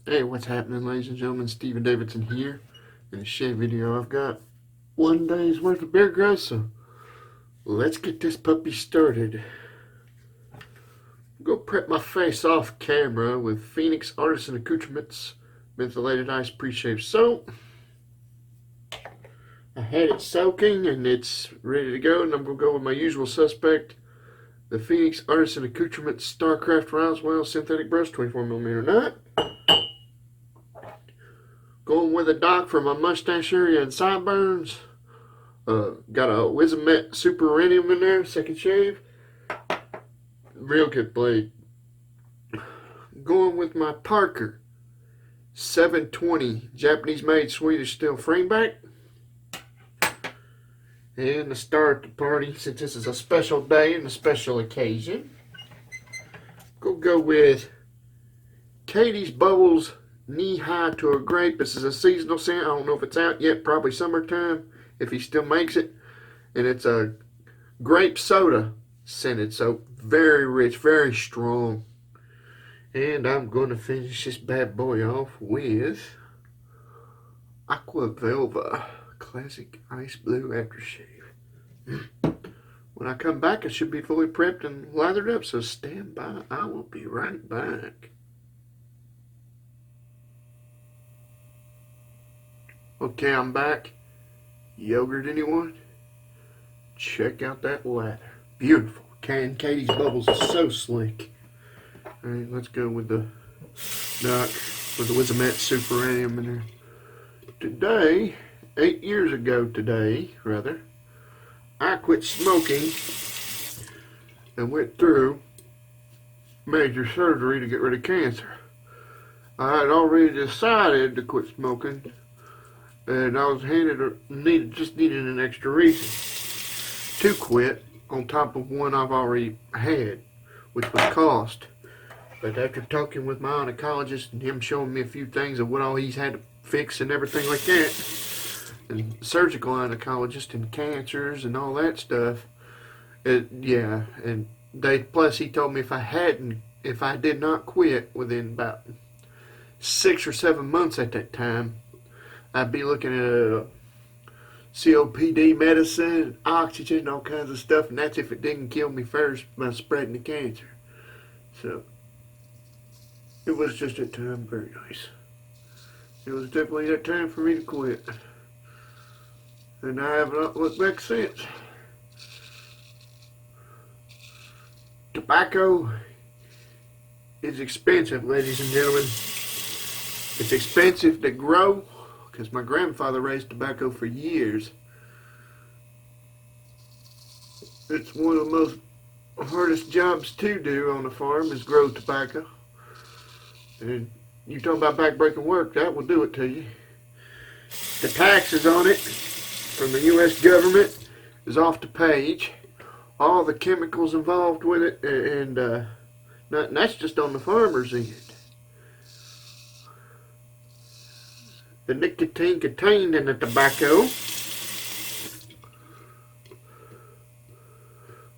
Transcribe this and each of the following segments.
Hey, what's happening, ladies and gentlemen? Steven Davidson here. In this shave video, I've got 1 day's worth of beer gross, so let's get this puppy started. Go prep my face off camera with Phoenix Artisan Accoutrements Mentholated Ice Pre-Shave Soap. I had it soaking and it's ready to go, and I'm going to go with my usual suspect, the Phoenix Artisan Accoutrements Starcraft Roswell Synthetic Brush 24mm nut. Going with a dock for my mustache area and sideburns. Got a Wizamet Super Rhenium in there, second shave. Real good blade. Going with my Parker 720 Japanese made Swedish steel frame back. And to start the party, since this is a special day and a special occasion, go with Catie's Bubbles Knee High to a Grape. This is a seasonal scent. I don't know if it's out yet, probably summertime if he still makes it. And it's a Grape Soda scented, so very rich, very strong. And I'm going to finish this bad boy off with Aqua Velva Classic Ice Blue Aftershave. When I come back, I should be fully prepped and lathered up, so stand by. I will be right back. Okay, I'm back. Yogurt, anyone? Check out that lather. Beautiful. Catie's Bubbles is so slick. Alright, let's go with the dock with the Wizamet Super Rhenium in there. Today, 8 years ago today, rather, I quit smoking and went through major surgery to get rid of cancer. I had already decided to quit smoking, and I was just needed an extra reason to quit on top of one I've already had, which was cost. But after talking with my oncologist and him showing me a few things of what all he's had to fix and everything like that, and surgical oncologist and cancers and all that stuff, plus he told me if I did not quit within about 6 or 7 months at that time, I'd be looking at COPD medicine, oxygen, all kinds of stuff, and that's if it didn't kill me first by spreading the cancer. So it was just that time very nice. It was definitely that time for me to quit. And I have not looked back since. Tobacco is expensive, ladies and gentlemen. It's expensive to grow, because my grandfather raised tobacco for years. It's one of the most hardest jobs to do on a farm is grow tobacco. And you talk about back-breaking work, that will do it to you. The taxes on it from the U.S. government is off the page. All the chemicals involved with it, and that's just on the farmer's end. The nicotine contained in the tobacco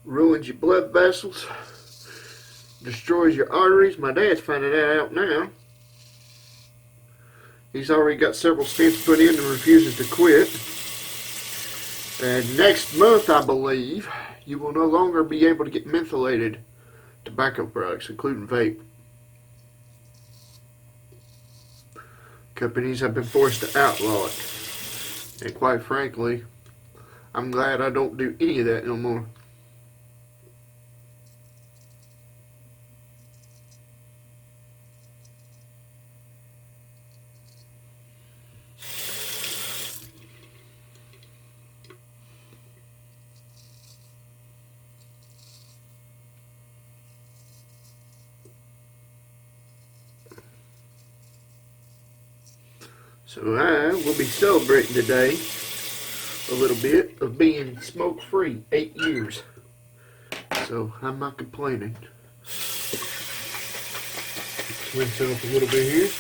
ruins your blood vessels, destroys your arteries. My dad's finding that out now. He's already got several stents put in and refuses to quit. And next month, I believe, you will no longer be able to get mentholated tobacco products, including vape. Companies have been forced to outlaw it. And quite frankly, I'm glad I don't do any of that no more. So I will be celebrating today a little bit of being smoke-free, 8 years. So I'm not complaining. Rinse it up a little bit here.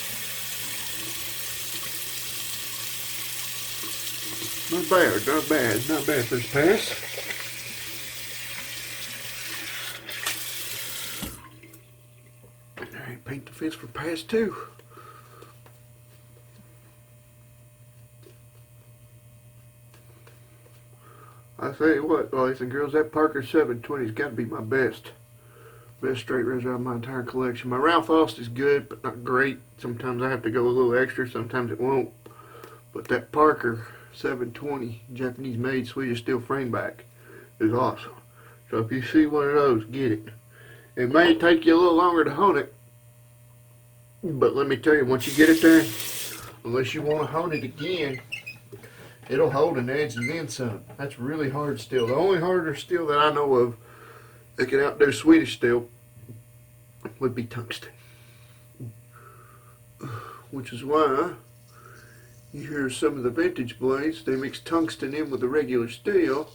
Not bad, not bad, not bad for this pass. Alright, paint the fence for pass 2. I tell you what, boys and girls, that Parker 720's got to be my best straight razor out of my entire collection. My Ralph Frost is good, but not great. Sometimes I have to go a little extra, sometimes it won't. But that Parker 720 Japanese made Swedish steel frame back is awesome. So if you see one of those, get it. It may take you a little longer to hone it, but let me tell you, once you get it there, unless you want to hone it again, it'll hold an edge and then some. That's really hard steel. The only harder steel that I know of that can outdo Swedish steel would be tungsten. Which is why you hear some of the vintage blades, they mix tungsten in with the regular steel.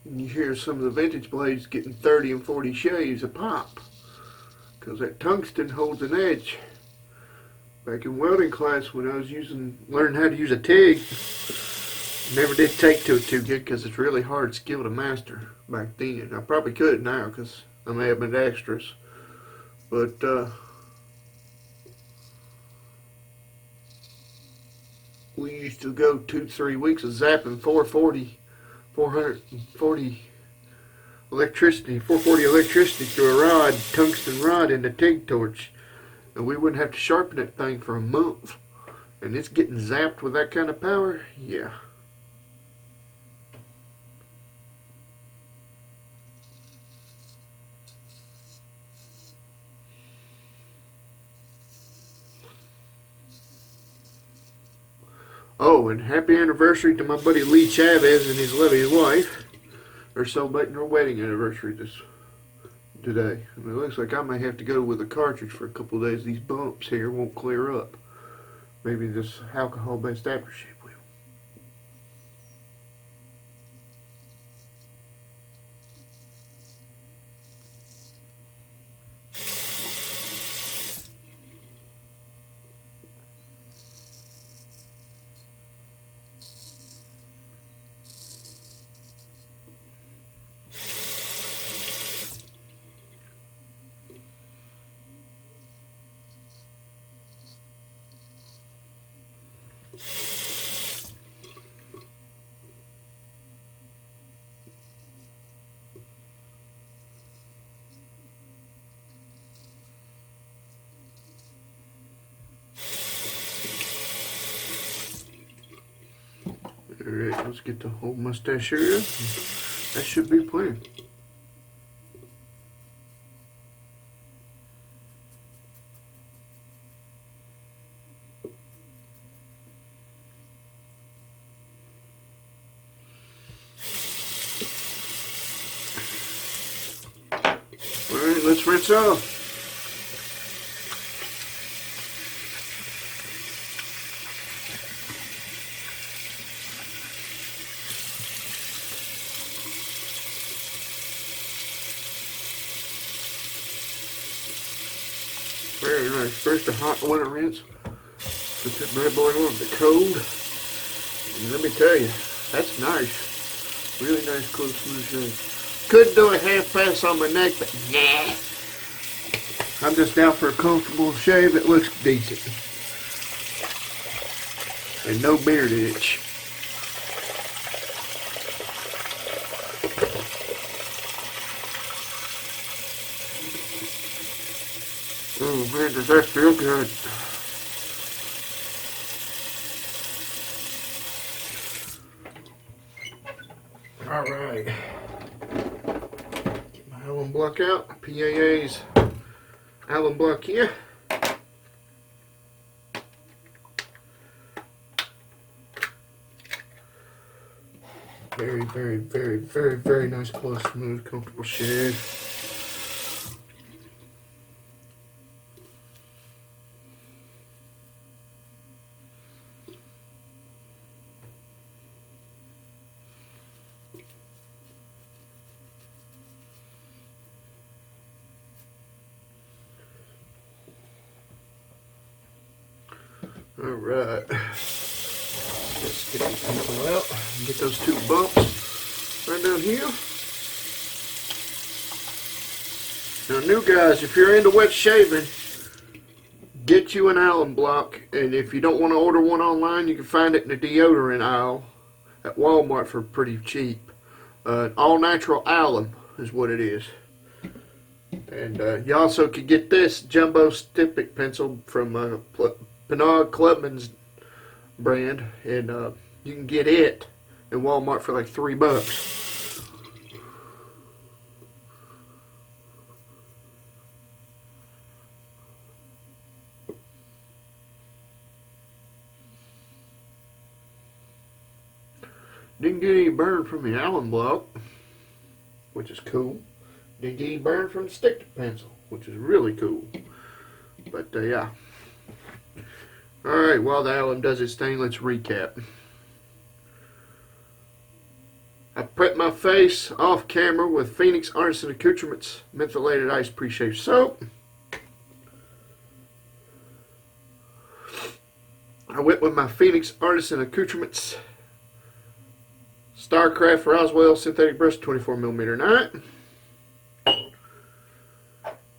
And you hear some of the vintage blades getting 30 and 40 shaves a pop. Because that tungsten holds an edge. Back in welding class when I was learning how to use a TIG, never did take to it too good because it's really hard skill to master back then. I probably could now because I may have been extras. But we used to go 2-3 weeks of zapping 440 electricity through a rod, tungsten rod in the TIG torch. And we wouldn't have to sharpen that thing for a month. And it's getting zapped with that kind of power? Yeah. Oh, and happy anniversary to my buddy Lee Chavez and his lovely wife. They're celebrating their wedding anniversary today. And it looks like I may have to go with a cartridge for a couple of days. These bumps here won't clear up. Maybe this alcohol-based aftershave will. Alright, let's get the whole mustache area. That should be plenty. Alright, let's rinse off. Very nice. First a hot water rinse. Put that bad boy on the cold. And let me tell you, that's nice. Really nice, close, smooth shave. Could do a half pass on my neck, but nah. I'm just out for a comfortable shave that looks decent. And no beard itch. Oh man, does that feel good. Alright. Get my alum block out. PAA's alum block here. Very, very, very, very, very nice, close, smooth, comfortable shave. Alright, let's get these people out and get those two bumps right down here. Now new guys, if you're into wet shaving, get you an alum block, and if you don't want to order one online, you can find it in the deodorant aisle at Walmart for pretty cheap. All natural alum is what it is. And you also could get this jumbo styptic pencil from Pinard Clubman's brand, and you can get it in Walmart for like $3. Didn't get any burn from the alum block, which is cool. Didn't get any burn from the stick pencil, which is really cool. But yeah. Alright, while the alum does its thing, let's recap. I prepped my face off camera with Phoenix Artisan Accoutrements Mentholated Ice Pre-Shave Soap. I went with my Phoenix Artisan Accoutrements Starcraft Roswell Synthetic Brush 24mm knife.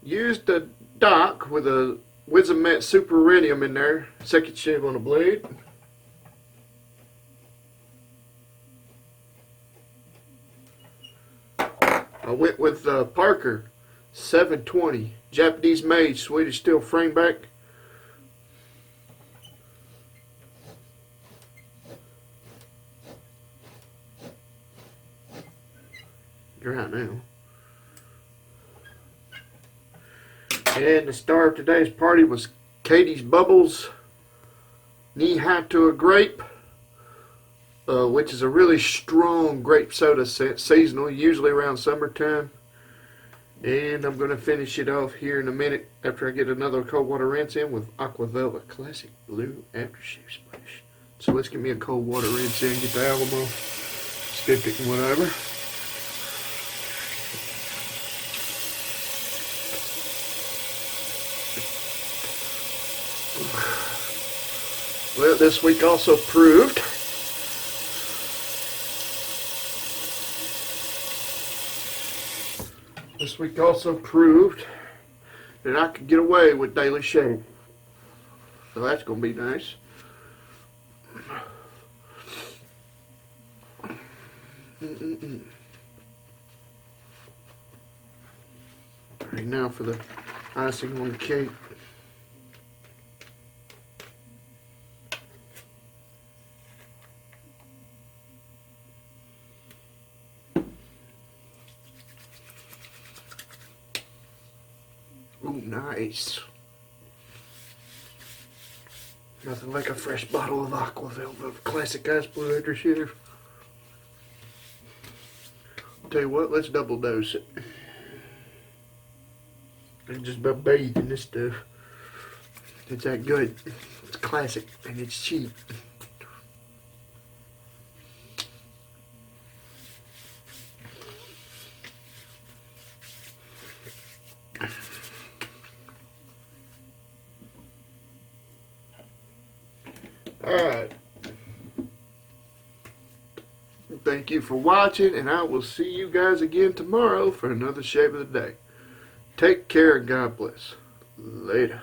Used the dock with a Wisdom Matte Super Iridium in there, second shave on the blade. I went with Parker 720 Japanese made Swedish steel frame back. Right now. And the star of today's party was Catie's Bubbles Knee High to a Grape, which is a really strong grape soda seasonal, usually around summertime. And I'm going to finish it off here in a minute after I get another cold water rinse in with Aqua Velvet Classic Blue Aftershave Splash. So let's get me a cold water rinse in, get the alum off, stick it and whatever. Well, this week also proved that I could get away with daily shave. So that's going to be nice. Alright, now for the icing on the cake. Ooh, nice. Nothing like a fresh bottle of Aqua Velvet Classic Ice Blue Aftershave. I'll tell you what, let's double dose it. And just about bathe in this stuff. It's that good. It's classic and it's cheap. Alright. Thank you for watching, and I will see you guys again tomorrow for another shave of the day. Take care and God bless. Later.